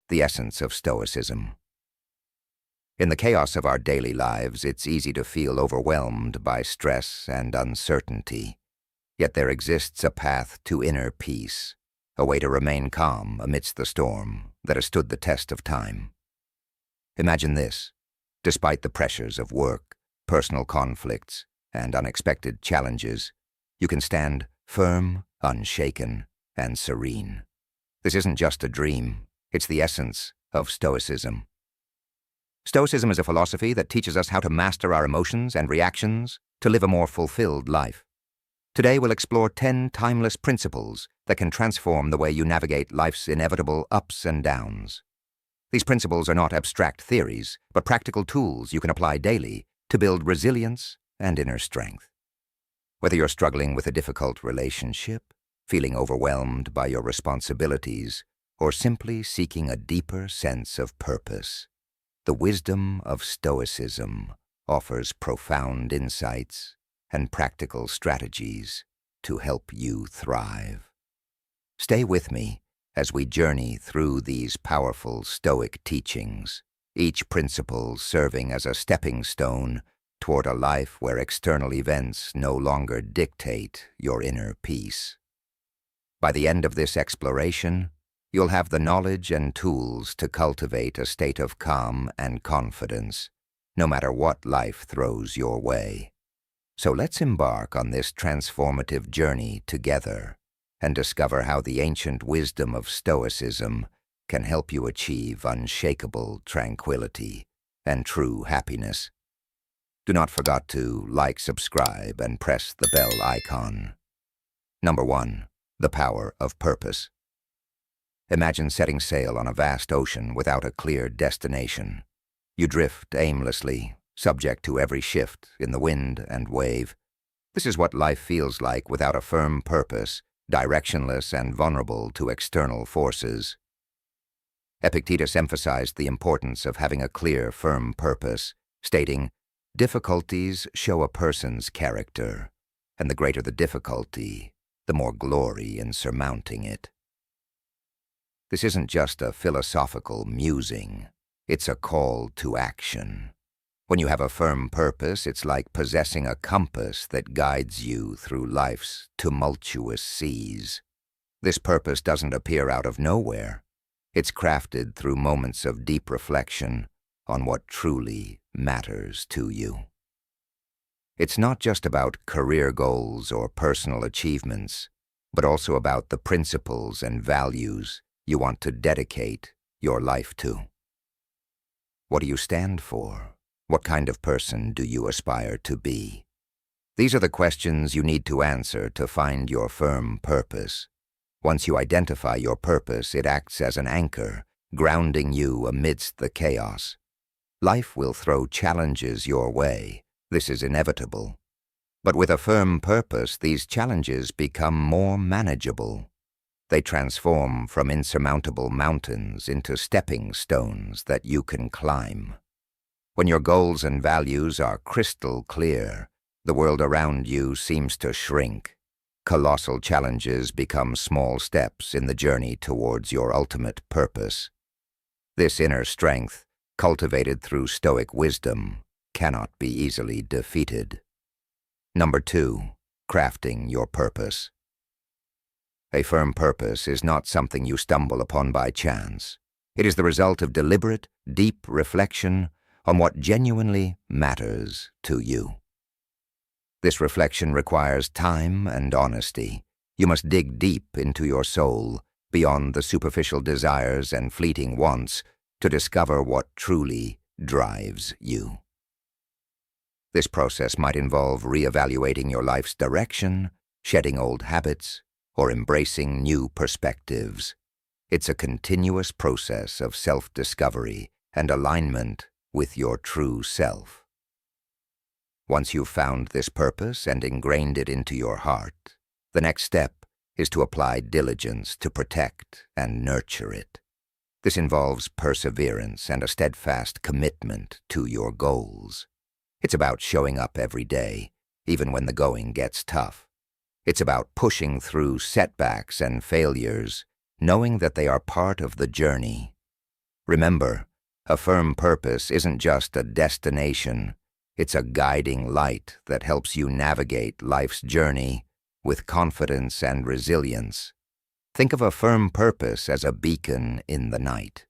the essence of Stoicism. In the chaos of our daily lives, it's easy to feel overwhelmed by stress and uncertainty. Yet there exists a path to inner peace, a way to remain calm amidst the storm that has stood the test of time. Imagine this: despite the pressures of work, personal conflicts, and unexpected challenges, you can stand firm, unshaken, and serene. This isn't just a dream, it's the essence of Stoicism. Stoicism is a philosophy that teaches us how to master our emotions and reactions to live a more fulfilled life. Today we'll explore 10 timeless principles that can transform the way you navigate life's inevitable ups and downs. These principles are not abstract theories, but practical tools you can apply daily to build resilience and inner strength. Whether you're struggling with a difficult relationship, feeling overwhelmed by your responsibilities, or simply seeking a deeper sense of purpose, the wisdom of Stoicism offers profound insights and practical strategies to help you thrive. Stay with me as we journey through these powerful Stoic teachings, each principle serving as a stepping stone toward a life where external events no longer dictate your inner peace. By the end of this exploration, you'll have the knowledge and tools to cultivate a state of calm and confidence, no matter what life throws your way. So let's embark on this transformative journey together and discover how the ancient wisdom of Stoicism can help you achieve unshakable tranquility and true happiness. Do not forget to like, subscribe, and press the bell icon. Number 1. The power of purpose. Imagine setting sail on a vast ocean without a clear destination. You drift aimlessly, subject to every shift in the wind and wave. This is what life feels like without a firm purpose, directionless and vulnerable to external forces. Epictetus emphasized the importance of having a clear, firm purpose, stating, "Difficulties show a person's character, and the greater the difficulty, the more glory in surmounting it." This isn't just a philosophical musing, it's a call to action. When you have a firm purpose, it's like possessing a compass that guides you through life's tumultuous seas. This purpose doesn't appear out of nowhere. It's crafted through moments of deep reflection on what truly matters to you. It's not just about career goals or personal achievements, but also about the principles and values you want to dedicate your life to. What do you stand for? What kind of person do you aspire to be? These are the questions you need to answer to find your firm purpose. Once you identify your purpose, it acts as an anchor, grounding you amidst the chaos. Life will throw challenges your way. This is inevitable. But with a firm purpose, these challenges become more manageable. They transform from insurmountable mountains into stepping stones that you can climb. When your goals and values are crystal clear, the world around you seems to shrink. Colossal challenges become small steps in the journey towards your ultimate purpose. This inner strength, cultivated through Stoic wisdom, cannot be easily defeated. Number 2. Crafting your purpose. A firm purpose is not something you stumble upon by chance. It is the result of deliberate, deep reflection on what genuinely matters to you. This reflection requires time and honesty. You must dig deep into your soul, beyond the superficial desires and fleeting wants, to discover what truly drives you. This process might involve reevaluating your life's direction, shedding old habits, or embracing new perspectives. It's a continuous process of self-discovery and alignment with your true self. Once you've found this purpose and ingrained it into your heart, the next step is to apply diligence to protect and nurture it. This involves perseverance and a steadfast commitment to your goals. It's about showing up every day, even when the going gets tough. It's about pushing through setbacks and failures, knowing that they are part of the journey. Remember, a firm purpose isn't just a destination, it's a guiding light that helps you navigate life's journey with confidence and resilience. Think of a firm purpose as a beacon in the night.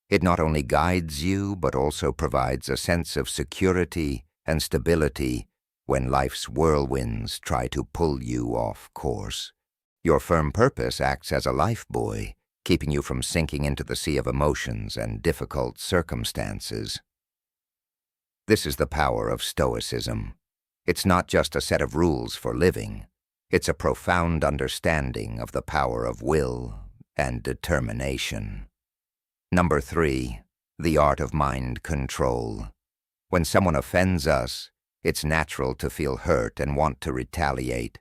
It not only guides you, but also provides a sense of security and stability when life's whirlwinds try to pull you off course. Your firm purpose acts as a lifebuoy, keeping you from sinking into the sea of emotions and difficult circumstances. This is the power of Stoicism. It's not just a set of rules for living. It's a profound understanding of the power of will and determination. Number 3, the art of mind control. When someone offends us, it's natural to feel hurt and want to retaliate.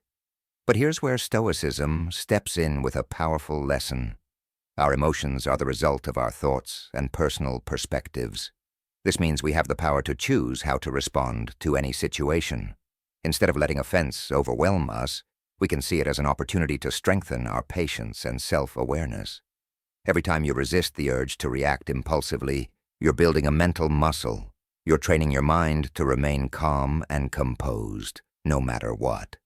But here's where Stoicism steps in with a powerful lesson. Our emotions are the result of our thoughts and personal perspectives. This means we have the power to choose how to respond to any situation. Instead of letting offense overwhelm us, we can see it as an opportunity to strengthen our patience and self-awareness. Every time you resist the urge to react impulsively, you're building a mental muscle. You're training your mind to remain calm and composed, no matter what.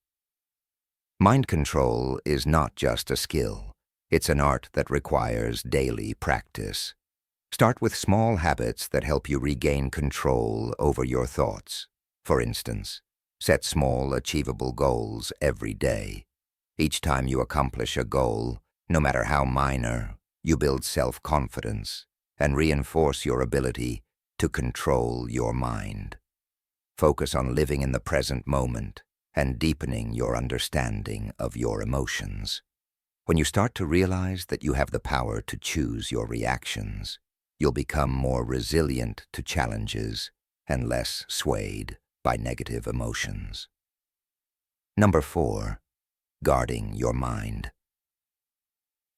Mind control is not just a skill. It's an art that requires daily practice. Start with small habits that help you regain control over your thoughts. For instance, set small, achievable goals every day. Each time you accomplish a goal, no matter how minor, you build self-confidence and reinforce your ability to control your mind. Focus on living in the present moment and deepening your understanding of your emotions. When you start to realize that you have the power to choose your reactions, you'll become more resilient to challenges and less swayed by negative emotions. Number 4, guarding your mind.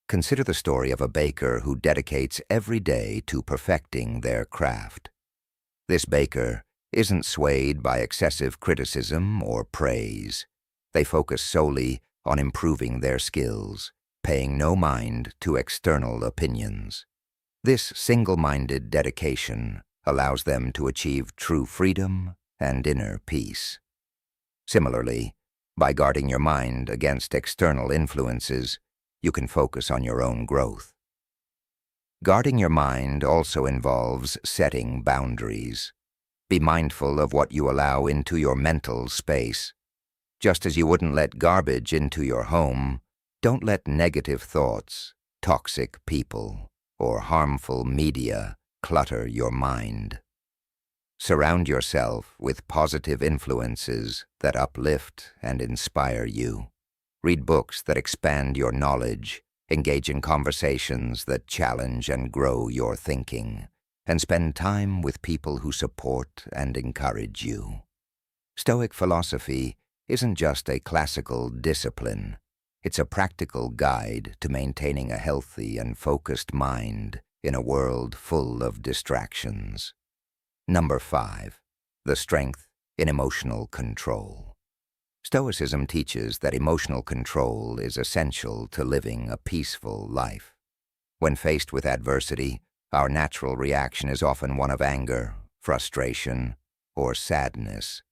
Consider the story of a baker who dedicates every day to perfecting their craft. This baker isn't swayed by excessive criticism or praise. They focus solely on improving their skills, paying no mind to external opinions. This single-minded dedication allows them to achieve true freedom and inner peace. Similarly, by guarding your mind against external influences, you can focus on your own growth. Guarding your mind also involves setting boundaries. Be mindful of what you allow into your mental space. Just as you wouldn't let garbage into your home, don't let negative thoughts, toxic people, or harmful media clutter your mind. Surround yourself with positive influences that uplift and inspire you. Read books that expand your knowledge, engage in conversations that challenge and grow your thinking, and spend time with people who support and encourage you. Stoic philosophy isn't just a classical discipline. It's a practical guide to maintaining a healthy and focused mind in a world full of distractions. Number 5, the strength in emotional control. Stoicism teaches that emotional control is essential to living a peaceful life. When faced with adversity, our natural reaction is often one of anger, frustration, or sadness.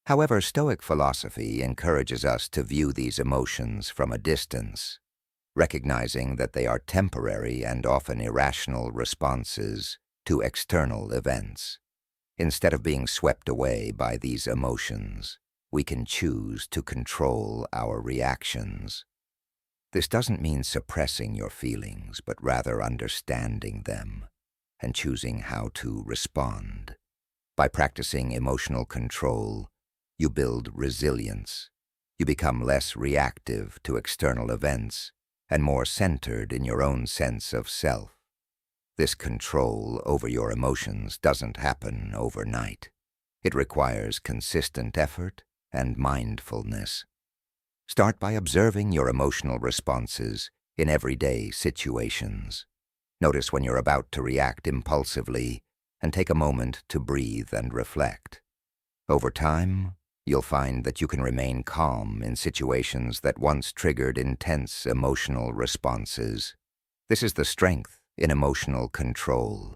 However, Stoic philosophy encourages us to view these emotions from a distance, recognizing that they are temporary and often irrational responses to external events. Instead of being swept away by these emotions, we can choose to control our reactions. This doesn't mean suppressing your feelings, but rather understanding them and choosing how to respond. By practicing emotional control, you build resilience. You become less reactive to external events and more centered in your own sense of self. This control over your emotions doesn't happen overnight. It requires consistent effort and mindfulness. Start by observing your emotional responses in everyday situations. Notice when you're about to react impulsively and take a moment to breathe and reflect. Over time, you'll find that you can remain calm in situations that once triggered intense emotional responses. This is the strength in emotional control.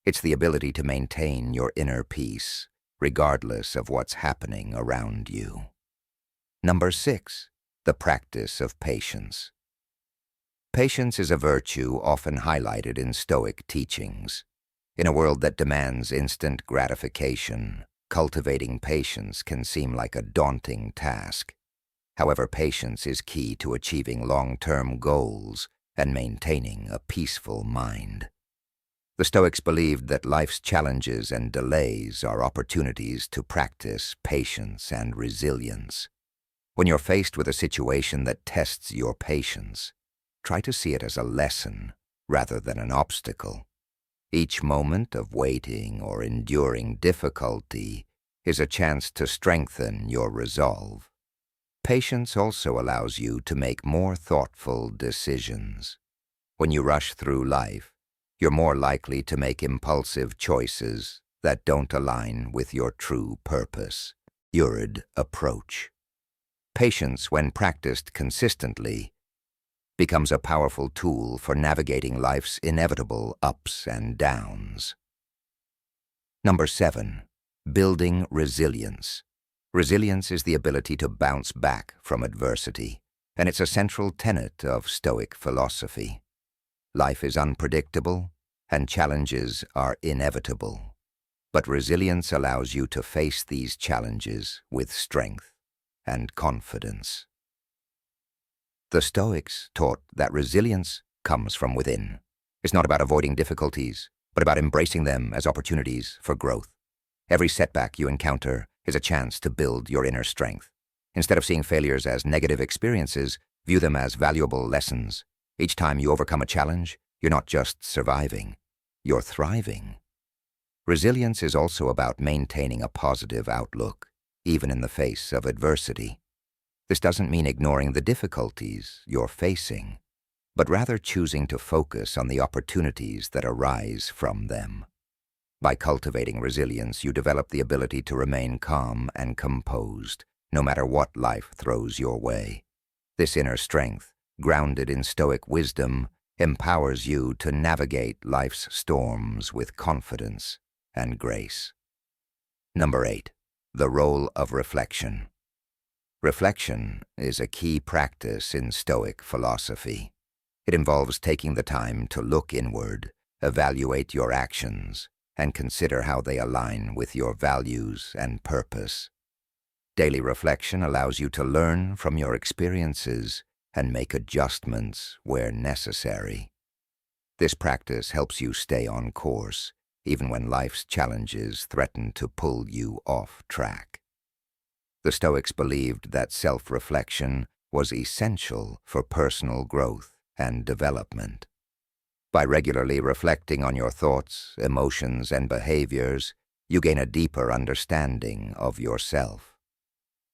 It's the ability to maintain your inner peace, regardless of what's happening around you. Number 6, the practice of patience. Patience is a virtue often highlighted in Stoic teachings. In a world that demands instant gratification, cultivating patience can seem like a daunting task. However, patience is key to achieving long-term goals and maintaining a peaceful mind. The Stoics believed that life's challenges and delays are opportunities to practice patience and resilience. When you're faced with a situation that tests your patience, try to see it as a lesson rather than an obstacle. Each moment of waiting or enduring difficulty is a chance to strengthen your resolve. Patience also allows you to make more thoughtful decisions. When you rush through life, you're more likely to make impulsive choices that don't align with your true purpose, your approach. Patience, when practiced consistently, becomes a powerful tool for navigating life's inevitable ups and downs. Number 7, building resilience. Resilience is the ability to bounce back from adversity, and it's a central tenet of Stoic philosophy. Life is unpredictable, and challenges are inevitable. But resilience allows you to face these challenges with strength and confidence. The Stoics taught that resilience comes from within. It's not about avoiding difficulties, but about embracing them as opportunities for growth. Every setback you encounter is a chance to build your inner strength. Instead of seeing failures as negative experiences, view them as valuable lessons. Each time you overcome a challenge, you're not just surviving, you're thriving. Resilience is also about maintaining a positive outlook, even in the face of adversity. This doesn't mean ignoring the difficulties you're facing, but rather choosing to focus on the opportunities that arise from them. By cultivating resilience, you develop the ability to remain calm and composed, no matter what life throws your way. This inner strength, grounded in Stoic wisdom, empowers you to navigate life's storms with confidence and grace. Number 8, the role of reflection. Reflection is a key practice in Stoic philosophy. It involves taking the time to look inward, evaluate your actions, and consider how they align with your values and purpose. Daily reflection allows you to learn from your experiences and make adjustments where necessary. This practice helps you stay on course, even when life's challenges threaten to pull you off track. The Stoics believed that self-reflection was essential for personal growth and development. By regularly reflecting on your thoughts, emotions, and behaviors, you gain a deeper understanding of yourself.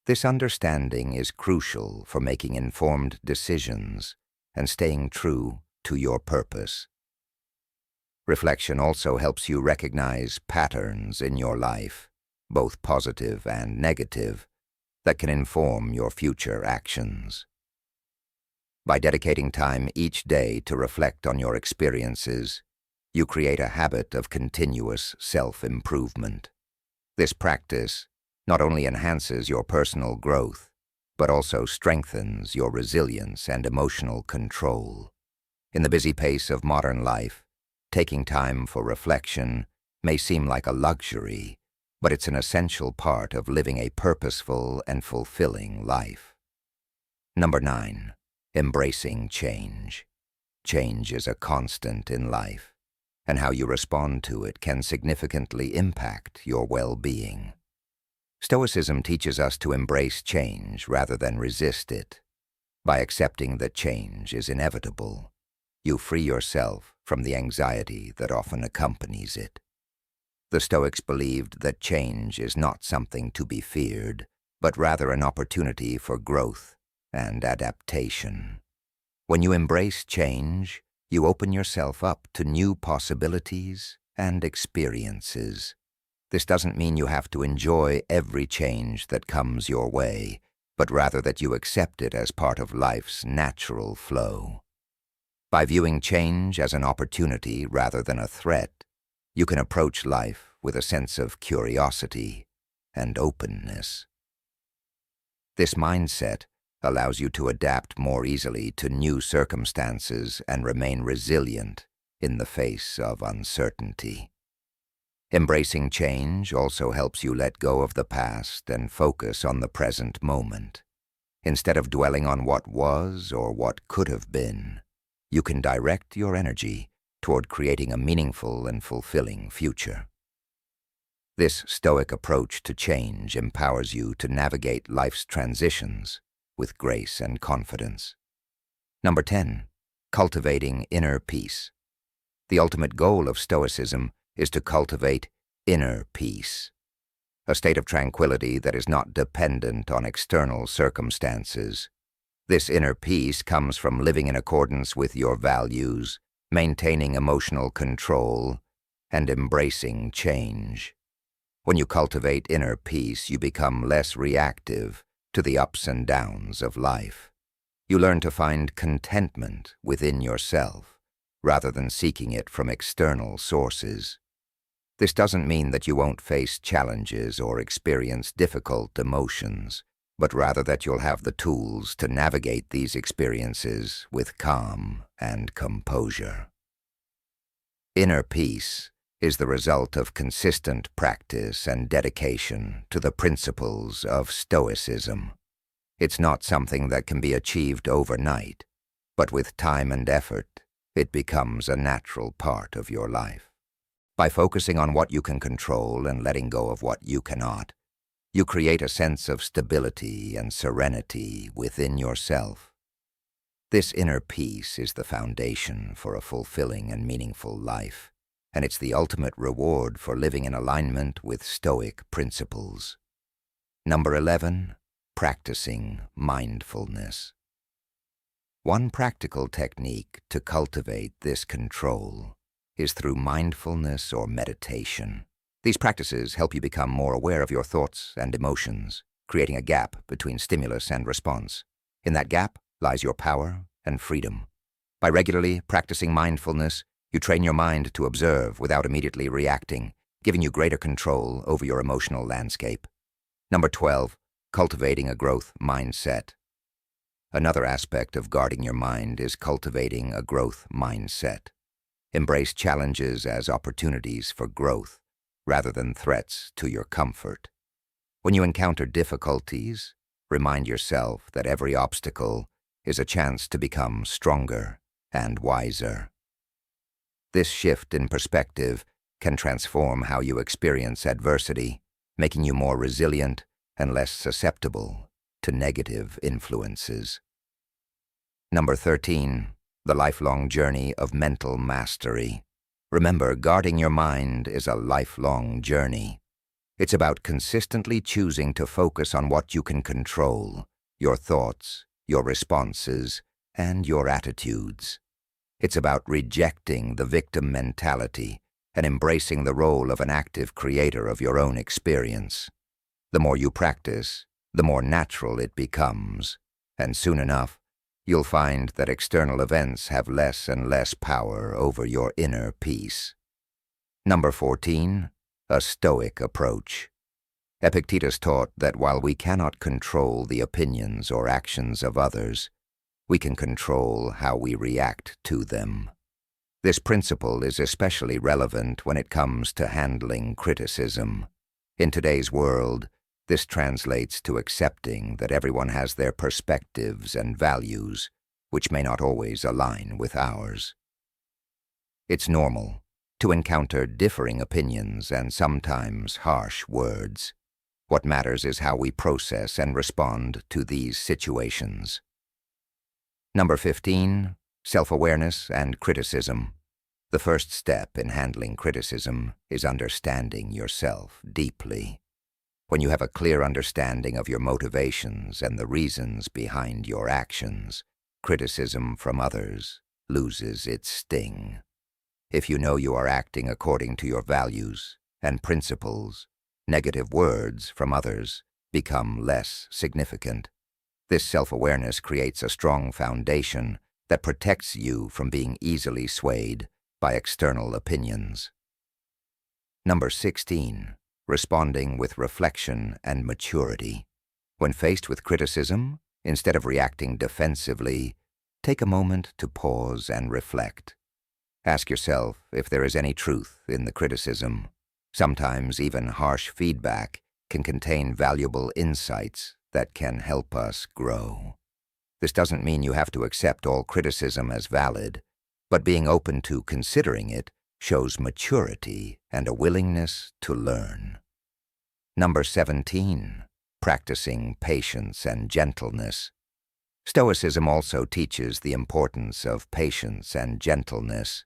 This understanding is crucial for making informed decisions and staying true to your purpose. Reflection also helps you recognize patterns in your life, both positive and negative, that can inform your future actions. By dedicating time each day to reflect on your experiences, you create a habit of continuous self-improvement. This practice not only enhances your personal growth, but also strengthens your resilience and emotional control. In the busy pace of modern life, taking time for reflection may seem like a luxury, but it's an essential part of living a purposeful and fulfilling life. Number 9, embracing change. Change is a constant in life, and how you respond to it can significantly impact your well-being. Stoicism teaches us to embrace change rather than resist it. By accepting that change is inevitable, you free yourself from the anxiety that often accompanies it. The Stoics believed that change is not something to be feared, but rather an opportunity for growth and adaptation. When you embrace change, you open yourself up to new possibilities and experiences. This doesn't mean you have to enjoy every change that comes your way, but rather that you accept it as part of life's natural flow. By viewing change as an opportunity rather than a threat, you can approach life with a sense of curiosity and openness. This mindset allows you to adapt more easily to new circumstances and remain resilient in the face of uncertainty. Embracing change also helps you let go of the past and focus on the present moment. Instead of dwelling on what was or what could have been, you can direct your energy toward creating a meaningful and fulfilling future. This Stoic approach to change empowers you to navigate life's transitions with grace and confidence. Number 10, cultivating inner peace. The ultimate goal of Stoicism is to cultivate inner peace, a state of tranquility that is not dependent on external circumstances. This inner peace comes from living in accordance with your values, maintaining emotional control, and embracing change. When you cultivate inner peace, you become less reactive to the ups and downs of life. You learn to find contentment within yourself, rather than seeking it from external sources. This doesn't mean that you won't face challenges or experience difficult emotions, but rather that you'll have the tools to navigate these experiences with calm and composure. Inner peace is the result of consistent practice and dedication to the principles of Stoicism. It's not something that can be achieved overnight, but with time and effort, it becomes a natural part of your life. By focusing on what you can control and letting go of what you cannot, you create a sense of stability and serenity within yourself. This inner peace is the foundation for a fulfilling and meaningful life, and it's the ultimate reward for living in alignment with Stoic principles. Number 11, practicing mindfulness. One practical technique to cultivate this control is through mindfulness or meditation. These practices help you become more aware of your thoughts and emotions, creating a gap between stimulus and response. In that gap lies your power and freedom. By regularly practicing mindfulness, you train your mind to observe without immediately reacting, giving you greater control over your emotional landscape. Number 12, cultivating a growth mindset. Another aspect of guarding your mind is cultivating a growth mindset. Embrace challenges as opportunities for growth, rather than threats to your comfort. When you encounter difficulties, remind yourself that every obstacle is a chance to become stronger and wiser. This shift in perspective can transform how you experience adversity, making you more resilient and less susceptible to negative influences. Number 13, the lifelong journey of mental mastery. Remember, guarding your mind is a lifelong journey. It's about consistently choosing to focus on what you can control, your thoughts, your responses, and your attitudes. It's about rejecting the victim mentality and embracing the role of an active creator of your own experience. The more you practice, the more natural it becomes, and soon enough, you'll find that external events have less and less power over your inner peace. Number 14, a Stoic approach. Epictetus taught that while we cannot control the opinions or actions of others, we can control how we react to them. This principle is especially relevant when it comes to handling criticism. In today's world, this translates to accepting that everyone has their perspectives and values, which may not always align with ours. It's normal to encounter differing opinions and sometimes harsh words. What matters is how we process and respond to these situations. Number 15, self-awareness and criticism. The first step in handling criticism is understanding yourself deeply. When you have a clear understanding of your motivations and the reasons behind your actions, criticism from others loses its sting. If you know you are acting according to your values and principles, negative words from others become less significant. This self-awareness creates a strong foundation that protects you from being easily swayed by external opinions. Number 16. Responding with reflection and maturity. When faced with criticism, instead of reacting defensively, take a moment to pause and reflect. Ask yourself if there is any truth in the criticism. Sometimes even harsh feedback can contain valuable insights that can help us grow. This doesn't mean you have to accept all criticism as valid, but being open to considering it shows maturity and a willingness to learn. Number 17. Practicing patience and gentleness. Stoicism also teaches the importance of patience and gentleness.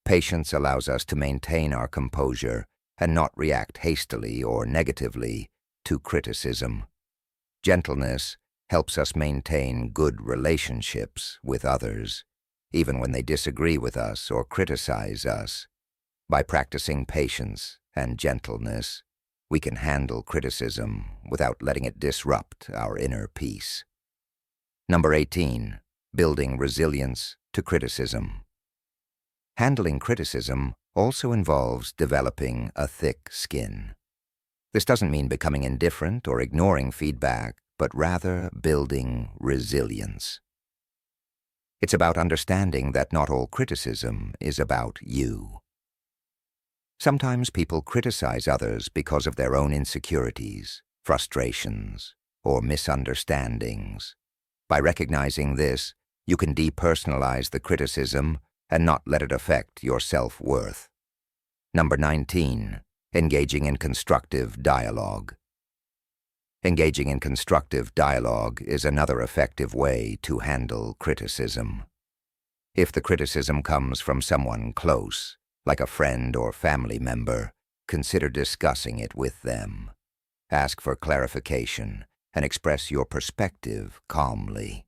Patience allows us to maintain our composure and not react hastily or negatively to criticism. Gentleness helps us maintain good relationships with others, even when they disagree with us or criticize us. By practicing patience and gentleness, we can handle criticism without letting it disrupt our inner peace. Number 18. Building resilience to criticism. Handling criticism also involves developing a thick skin. This doesn't mean becoming indifferent or ignoring feedback, but rather building resilience. It's about understanding that not all criticism is about you. Sometimes people criticize others because of their own insecurities, frustrations, or misunderstandings. By recognizing this, you can depersonalize the criticism and not let it affect your self-worth. Number 19. Engaging in constructive dialogue. Engaging in constructive dialogue is another effective way to handle criticism. If the criticism comes from someone close, like a friend or family member, consider discussing it with them. Ask for clarification and express your perspective calmly.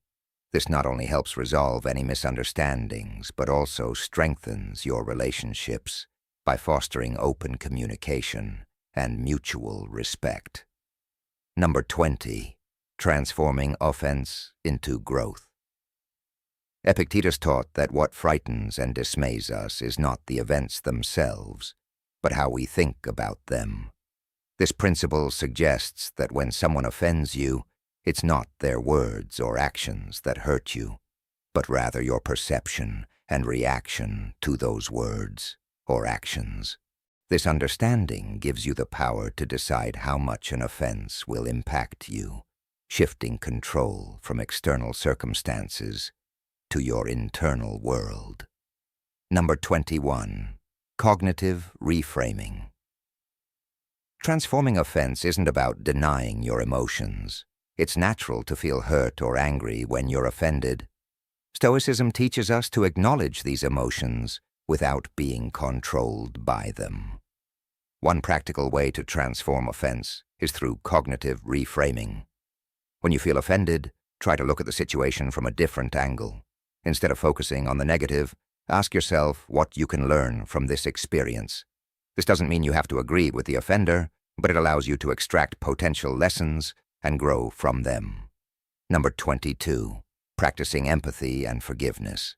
This not only helps resolve any misunderstandings, but also strengthens your relationships by fostering open communication and mutual respect. Number 20. Transforming offense into growth. Epictetus taught that what frightens and dismays us is not the events themselves, but how we think about them. This principle suggests that when someone offends you, it's not their words or actions that hurt you, but rather your perception and reaction to those words or actions. This understanding gives you the power to decide how much an offense will impact you, shifting control from external circumstances to your internal world. Number 21. Cognitive reframing. Transforming offense isn't about denying your emotions. It's natural to feel hurt or angry when you're offended. Stoicism teaches us to acknowledge these emotions without being controlled by them. One practical way to transform offense is through cognitive reframing. When you feel offended, try to look at the situation from a different angle. Instead of focusing on the negative, ask yourself what you can learn from this experience. This doesn't mean you have to agree with the offender, but it allows you to extract potential lessons and grow from them. Number 22. Practicing empathy and forgiveness.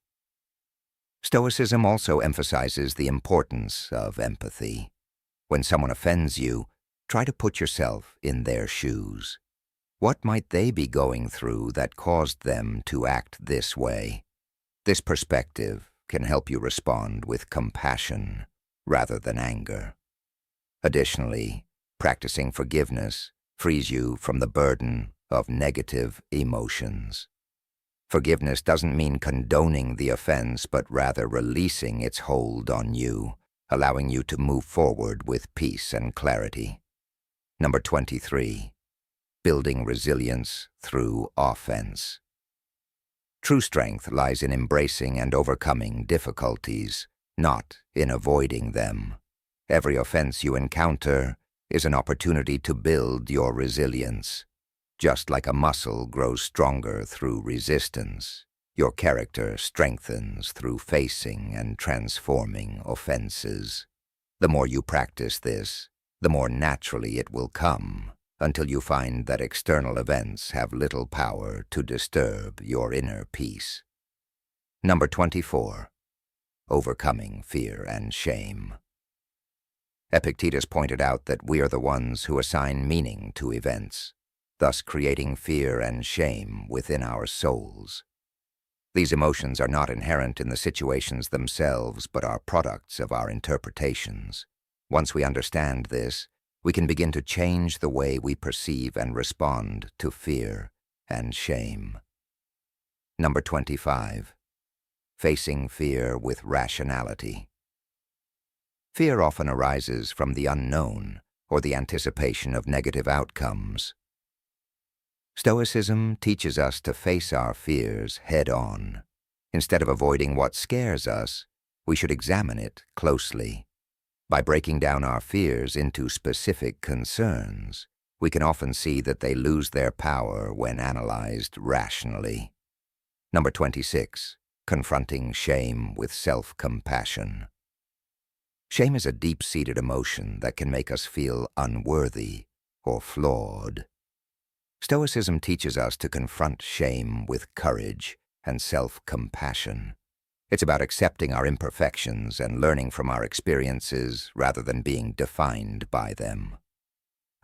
Stoicism also emphasizes the importance of empathy. When someone offends you, try to put yourself in their shoes. What might they be going through that caused them to act this way? This perspective can help you respond with compassion rather than anger. Additionally, practicing forgiveness frees you from the burden of negative emotions. Forgiveness doesn't mean condoning the offense, but rather releasing its hold on you, allowing you to move forward with peace and clarity. Number 23. Building resilience through offense. True strength lies in embracing and overcoming difficulties, not in avoiding them. Every offense you encounter is an opportunity to build your resilience. Just like a muscle grows stronger through resistance, your character strengthens through facing and transforming offenses. The more you practice this, the more naturally it will come, until you find that external events have little power to disturb your inner peace. Number 24. Overcoming fear and shame. Epictetus pointed out that we are the ones who assign meaning to events, thus creating fear and shame within our souls. These emotions are not inherent in the situations themselves, but are products of our interpretations. Once we understand this, we can begin to change the way we perceive and respond to fear and shame. Number 25. Facing fear with rationality. Fear often arises from the unknown or the anticipation of negative outcomes. Stoicism teaches us to face our fears head-on. Instead of avoiding what scares us, we should examine it closely. By breaking down our fears into specific concerns, we can often see that they lose their power when analyzed rationally. Number 26. Confronting shame with self-compassion. Shame is a deep-seated emotion that can make us feel unworthy or flawed. Stoicism teaches us to confront shame with courage and self-compassion. It's about accepting our imperfections and learning from our experiences rather than being defined by them.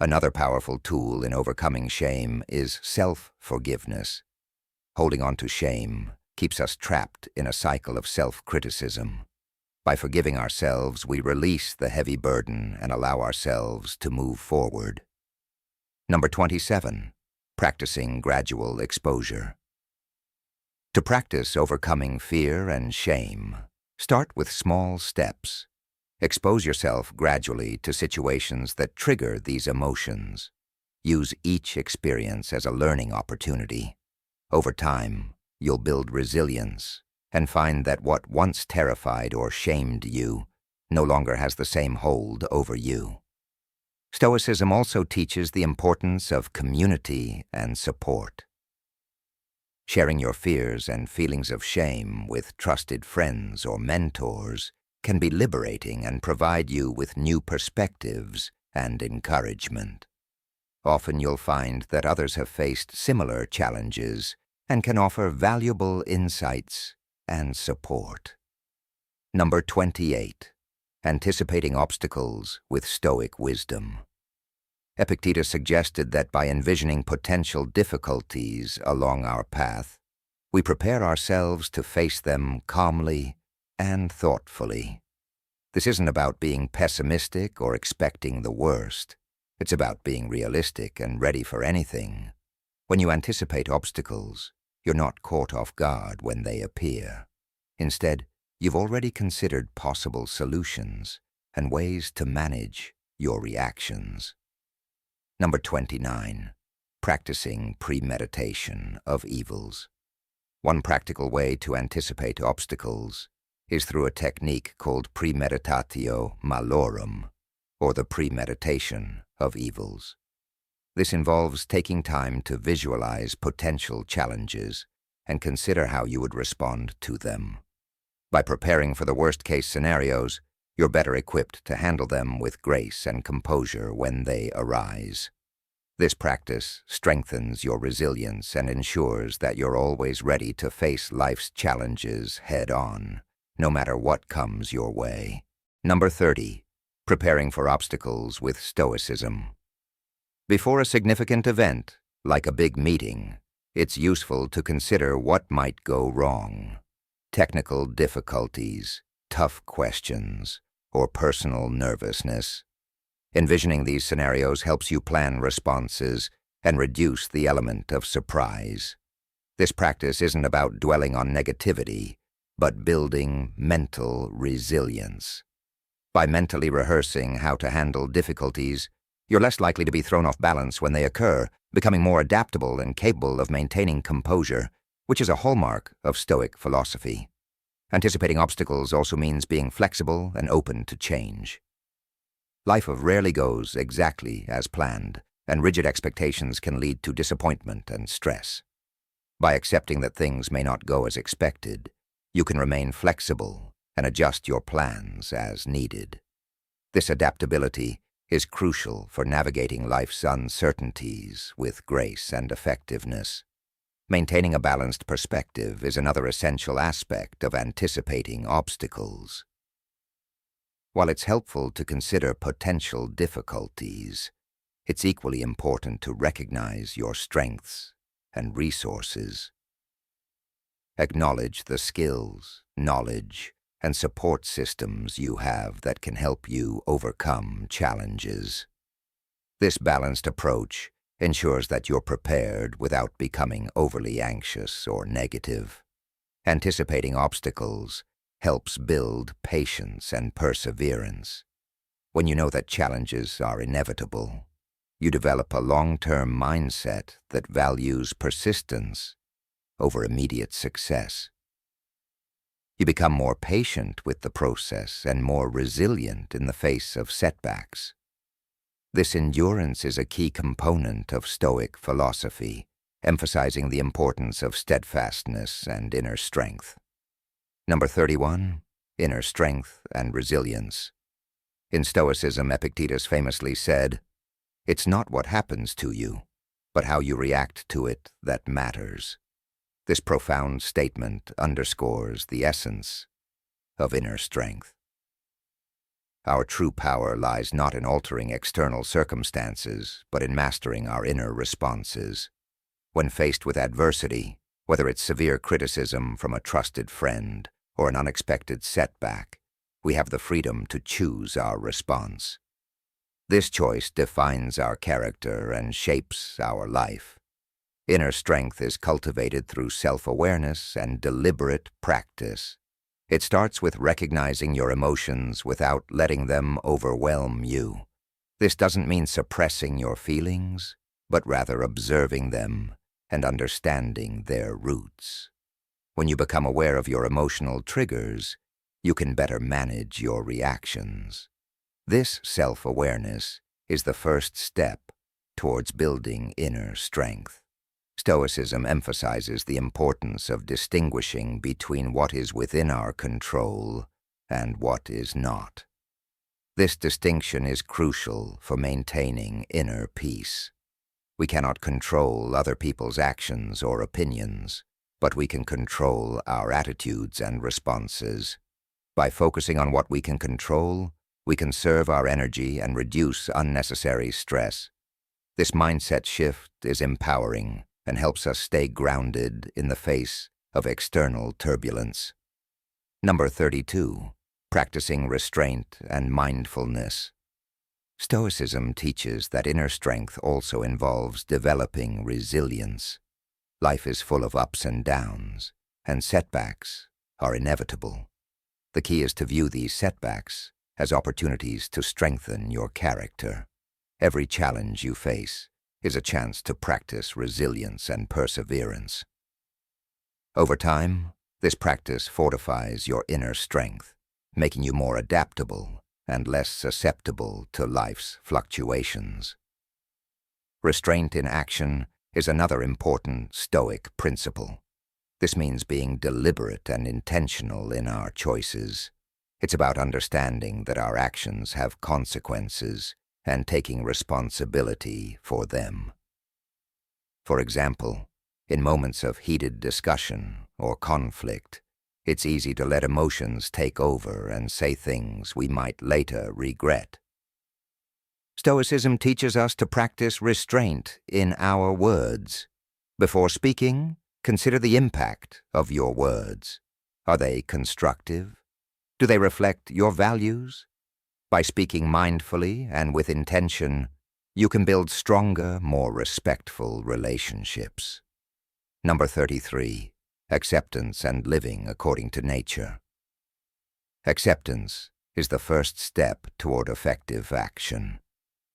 Another powerful tool in overcoming shame is self-forgiveness. Holding on to shame keeps us trapped in a cycle of self-criticism. By forgiving ourselves, we release the heavy burden and allow ourselves to move forward. Number 27. Practicing gradual exposure. To practice overcoming fear and shame, start with small steps. Expose yourself gradually to situations that trigger these emotions. Use each experience as a learning opportunity. Over time, you'll build resilience and find that what once terrified or shamed you no longer has the same hold over you. Stoicism also teaches the importance of community and support. Sharing your fears and feelings of shame with trusted friends or mentors can be liberating and provide you with new perspectives and encouragement. Often you'll find that others have faced similar challenges and can offer valuable insights and support. Number 28. Anticipating obstacles with Stoic wisdom. Epictetus suggested that by envisioning potential difficulties along our path, we prepare ourselves to face them calmly and thoughtfully. This isn't about being pessimistic or expecting the worst. It's about being realistic and ready for anything. When you anticipate obstacles, you're not caught off guard when they appear. Instead, you've already considered possible solutions and ways to manage your reactions. Number 29. Practicing premeditation of evils. One practical way to anticipate obstacles is through a technique called premeditatio malorum, or the premeditation of evils. This involves taking time to visualize potential challenges and consider how you would respond to them. By preparing for the worst-case scenarios, you're better equipped to handle them with grace and composure when they arise. This practice strengthens your resilience and ensures that you're always ready to face life's challenges head-on, no matter what comes your way. Number 30. Preparing for obstacles with Stoicism. Before a significant event, like a big meeting, it's useful to consider what might go wrong. Technical difficulties, tough questions, or personal nervousness. Envisioning these scenarios helps you plan responses and reduce the element of surprise. This practice isn't about dwelling on negativity, but building mental resilience. By mentally rehearsing how to handle difficulties, you're less likely to be thrown off balance when they occur, becoming more adaptable and capable of maintaining composure, which is a hallmark of Stoic philosophy. Anticipating obstacles also means being flexible and open to change. Life rarely goes exactly as planned, and rigid expectations can lead to disappointment and stress. By accepting that things may not go as expected, you can remain flexible and adjust your plans as needed. This adaptability is crucial for navigating life's uncertainties with grace and effectiveness. Maintaining a balanced perspective is another essential aspect of anticipating obstacles. While it's helpful to consider potential difficulties, it's equally important to recognize your strengths and resources. Acknowledge the skills, knowledge, and support systems you have that can help you overcome challenges. This balanced approach ensures that you're prepared without becoming overly anxious or negative. Anticipating obstacles helps build patience and perseverance. When you know that challenges are inevitable, you develop a long-term mindset that values persistence over immediate success. You become more patient with the process and more resilient in the face of setbacks. This endurance is a key component of Stoic philosophy, emphasizing the importance of steadfastness and inner strength. Number 31, inner strength and resilience. In Stoicism, Epictetus famously said, "It's not what happens to you, but how you react to it that matters." This profound statement underscores the essence of inner strength. Our true power lies not in altering external circumstances, but in mastering our inner responses. When faced with adversity, whether it's severe criticism from a trusted friend or an unexpected setback, we have the freedom to choose our response. This choice defines our character and shapes our life. Inner strength is cultivated through self-awareness and deliberate practice. It starts with recognizing your emotions without letting them overwhelm you. This doesn't mean suppressing your feelings, but rather observing them and understanding their roots. When you become aware of your emotional triggers, you can better manage your reactions. This self-awareness is the first step towards building inner strength. Stoicism emphasizes the importance of distinguishing between what is within our control and what is not. This distinction is crucial for maintaining inner peace. We cannot control other people's actions or opinions, but we can control our attitudes and responses. By focusing on what we can control, we conserve our energy and reduce unnecessary stress. This mindset shift is empowering and helps us stay grounded in the face of external turbulence. Number 32, practicing restraint and mindfulness. Stoicism teaches that inner strength also involves developing resilience. Life is full of ups and downs, and setbacks are inevitable. The key is to view these setbacks as opportunities to strengthen your character. Every challenge you face is a chance to practice resilience and perseverance. Over time, this practice fortifies your inner strength, making you more adaptable and less susceptible to life's fluctuations. Restraint in action is another important Stoic principle. This means being deliberate and intentional in our choices. It's about understanding that our actions have consequences and taking responsibility for them. For example, in moments of heated discussion or conflict, it's easy to let emotions take over and say things we might later regret. Stoicism teaches us to practice restraint in our words. Before speaking, consider the impact of your words. Are they constructive? Do they reflect your values? By speaking mindfully and with intention, you can build stronger, more respectful relationships. Number 33, acceptance and living according to nature. Acceptance is the first step toward effective action.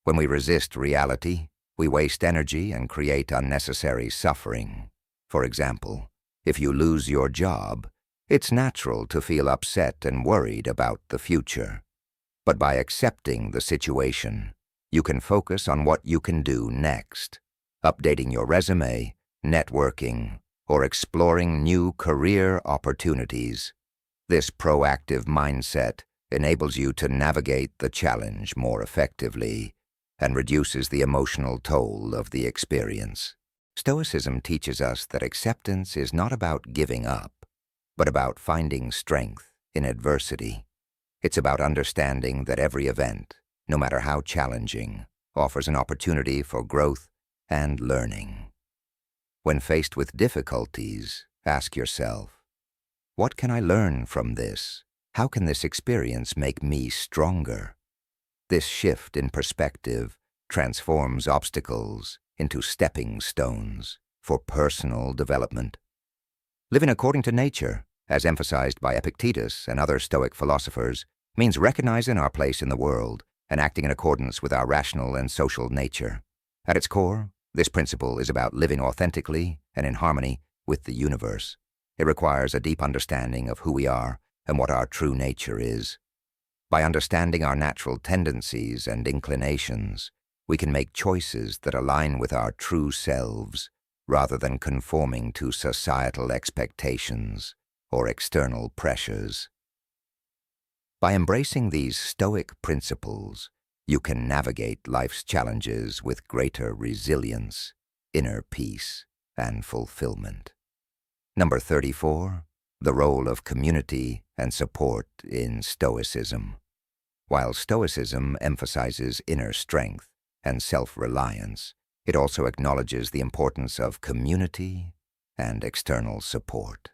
When we resist reality, we waste energy and create unnecessary suffering. For example, if you lose your job, it's natural to feel upset and worried about the future. But by accepting the situation, you can focus on what you can do next, updating your resume, networking, or exploring new career opportunities. This proactive mindset enables you to navigate the challenge more effectively and reduces the emotional toll of the experience. Stoicism teaches us that acceptance is not about giving up, but about finding strength in adversity. It's about understanding that every event, no matter how challenging, offers an opportunity for growth and learning. When faced with difficulties, ask yourself, what can I learn from this? How can this experience make me stronger? This shift in perspective transforms obstacles into stepping stones for personal development. Living according to nature, as emphasized by Epictetus and other Stoic philosophers, means recognizing our place in the world and acting in accordance with our rational and social nature. At its core, this principle is about living authentically and in harmony with the universe. It requires a deep understanding of who we are and what our true nature is. By understanding our natural tendencies and inclinations, we can make choices that align with our true selves rather than conforming to societal expectations or external pressures. By embracing these Stoic principles, you can navigate life's challenges with greater resilience, inner peace, and fulfillment. Number 34, the role of community and support in Stoicism. While Stoicism emphasizes inner strength and self-reliance, it also acknowledges the importance of community and external support.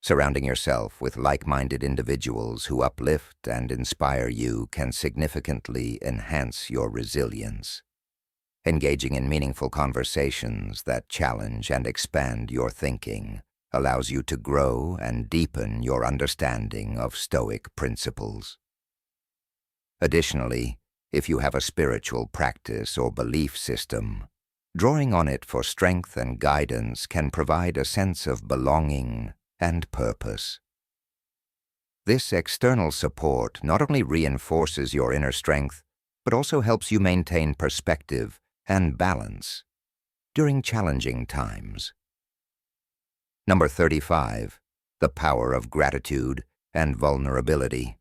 Surrounding yourself with like-minded individuals who uplift and inspire you can significantly enhance your resilience. Engaging in meaningful conversations that challenge and expand your thinking allows you to grow and deepen your understanding of Stoic principles. Additionally, if you have a spiritual practice or belief system, drawing on it for strength and guidance can provide a sense of belonging and purpose. This external support not only reinforces your inner strength, but also helps you maintain perspective and balance during challenging times. Number 35, the power of gratitude and vulnerability.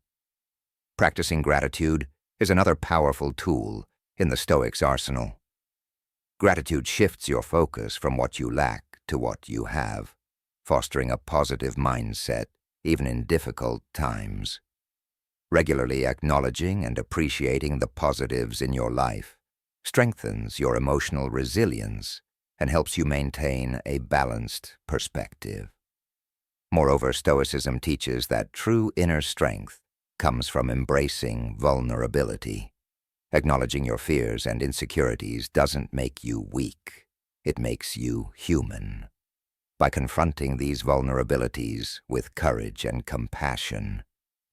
Practicing gratitude is another powerful tool in the Stoics' arsenal. Gratitude shifts your focus from what you lack to what you have, fostering a positive mindset even in difficult times. Regularly acknowledging and appreciating the positives in your life strengthens your emotional resilience and helps you maintain a balanced perspective. Moreover, Stoicism teaches that true inner strength comes from embracing vulnerability. Acknowledging your fears and insecurities doesn't make you weak, it makes you human. By confronting these vulnerabilities with courage and compassion,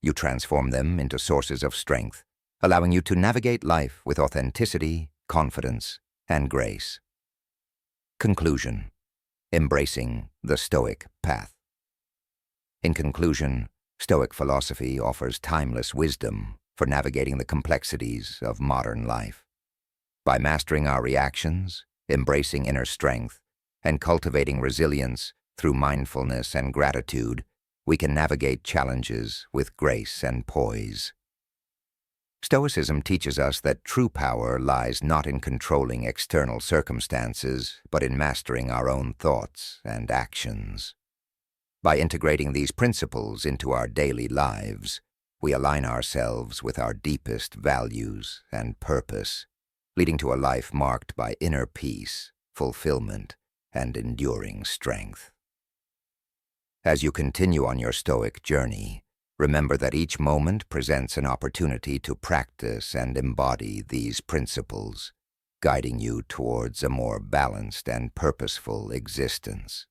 you transform them into sources of strength, allowing you to navigate life with authenticity, confidence, and grace. Conclusion: embracing the Stoic path. In conclusion, Stoic philosophy offers timeless wisdom for navigating the complexities of modern life. By mastering our reactions, embracing inner strength, and cultivating resilience through mindfulness and gratitude, we can navigate challenges with grace and poise. Stoicism teaches us that true power lies not in controlling external circumstances, but in mastering our own thoughts and actions. By integrating these principles into our daily lives, we align ourselves with our deepest values and purpose, leading to a life marked by inner peace, fulfillment, and enduring strength. As you continue on your Stoic journey, remember that each moment presents an opportunity to practice and embody these principles, guiding you towards a more balanced and purposeful existence.